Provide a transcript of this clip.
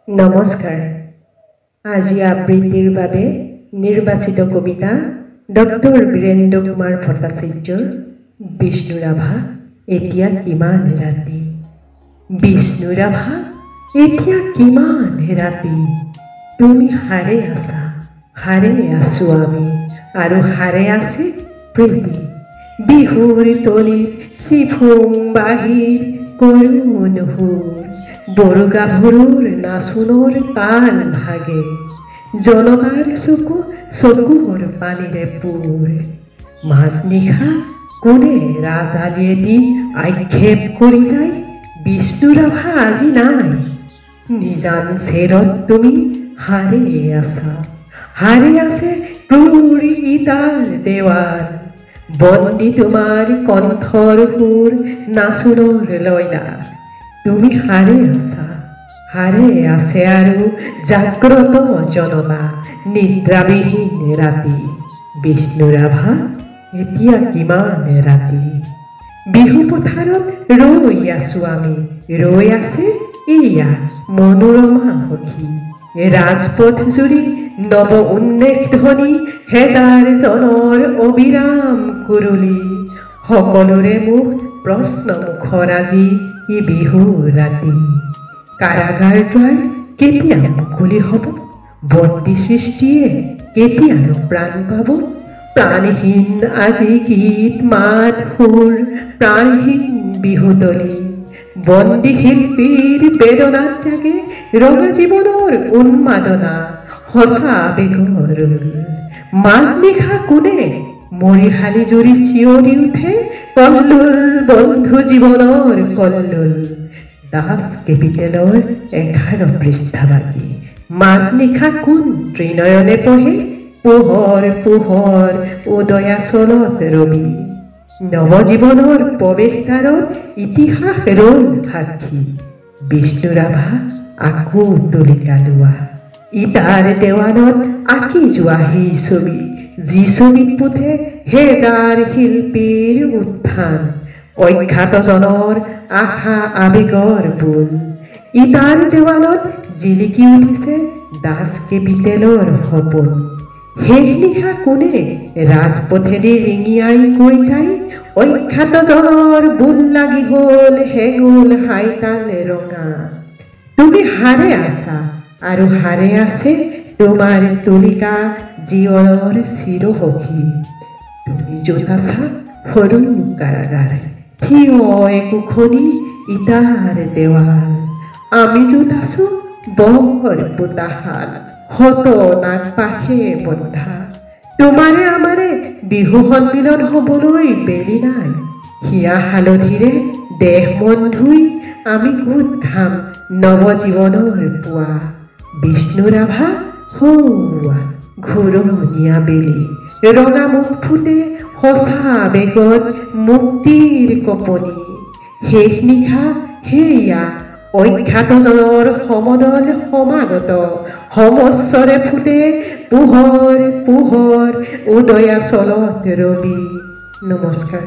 নমস্কাৰ। আজি আবৃত্তিৰ বাবে নিৰ্বাচিত কবিতা ডক্টৰ বীৰেন্দ্ৰ কুমাৰ ভট্টাচাৰ্যৰ বিষ্ণু ৰাভা এতিয়া কিমান ৰাতি। বিষ্ণু ৰাভা এতিয়া কিমান ৰাতি, তুমি হাৰে আছা, হাৰে আছো আমি, আৰু হাৰে আছে প্ৰীতি। বিহুৰ তলিত চিফুং বাহিৰ কৰুণ সুৰ, বড়ো গাভৰুৰ নাচোনৰ তাল ভাগে, জনতাৰ চকুৰ পানীৰে পোৰ। মাজনিশা কোনে ৰাজালিয়েদি আক্ষেপ কৰি যায়, বিষ্ণু ৰাভা আজি নাই। নিজান চেৰত তুমি হাৰে আছা, হাৰে আছে ক্ৰূৰ ইটাৰ দেৱাল, বন্দী তোমাৰ কণ্ঠৰ সুৰ নাচোনৰ লয়লা। তুমি হাৰে আছা, হাৰে আছে আৰু জাগ্ৰত জনতা, নিদ্ৰাবিহীন ৰাতি। বিষ্ণু ৰাভা এতিয়া কিমান ৰাতি। বিহু পথাৰত ৰৈ আছো আমি, ৰৈ আছে এয়া মনোৰমা সখী। ৰাজপথ জুৰি নৱ উন্মেষ ধ্বনি, হেতাৰ জনৰ অবিৰাম কুৰুলি। সকলোৰে মুখ প্ৰশ্ন মুখৰ আজি ই বিহু ৰাতি। কাৰাগাৰ দ্বাৰ কেতিয়া মুকলি হ'ব, বন্দী সৃষ্টিয়ে কেতিয়ানো প্ৰাণ পাব। প্ৰাণহীন আজি গীত মাত সুৰ, প্ৰাণহীন বিহুতলী। বন্দী শিল্পীৰ বেদনাত জাগে ৰঙা জীৱনৰ উন্মাদনা, সঁচা আবেগৰ। মাজনিশা কোনে মৰিশালী জুৰি চিঞৰি উঠে, কল্লোল বন্ধু জীৱনৰ কল্লোল। দাস কেপিটেলৰ 11 পৃষ্ঠা বাকী। মাজনিশা কোন ত্ৰিনয়নে পঢ়ে, পোহৰ পোহৰ উদয়াচলত ৰবি। নৱজীৱনৰ প্ৰৱেশদ্বাৰত ইতিহাস ৰল সাক্ষী। বিষ্ণু ৰাভা আকৌ তুলিকা লোৱা, ইটাৰ দেৱালত আঁকি যোৱা সেই ছবি, যি ছবিত পোতে হেজাৰ শিল্পীৰ উত্থান, অজ্ঞাতজনৰ আশা আবেগৰ বোল। ইটাৰ দেৱালত জিলিকি উঠিছে দাস কেপিটেলৰ সপোন। শেষ নিশা কোনে ৰাজপথেদি ৰিঙিয়াই কৈ যায়, অজ্ঞাতজনৰ বোল লাগি হ'ল হেঙুল হাইতাল ৰঙা। তুমি হাৰে আছা আৰু হাৰে আছে তোমাৰ তুলিকা জীৱনৰ চিৰসখী। তুমি য'ত আছা সৰু কাৰাগাৰ, থিয় একোখনি ইটাৰ দেৱাল। আমি য'ত আছো বৰ পোতাশাল, শত নাগ পাশে বন্ধা। তোমাৰে আমাৰে বিহু সন্মিলন হ'বলৈ বেলি নাই, হিয়া হালধিৰে দেহ মন ধুই আমি গোট খাম নৱজীৱনৰ পুৱা। বিষ্ণু ৰাভা সৌৱা ঘূৰণীয়া বেলি, ৰঙা মুখ ফুটে সঁচা আবেগত মুক্তিৰ কপনি। শেষ নিশা সেয়া অজ্ঞাতজনৰ সমদল সমাগত, সমস্বৰে ফুটে পোহৰ পোহৰ উদয়াচলত ৰবি। নমস্কাৰ।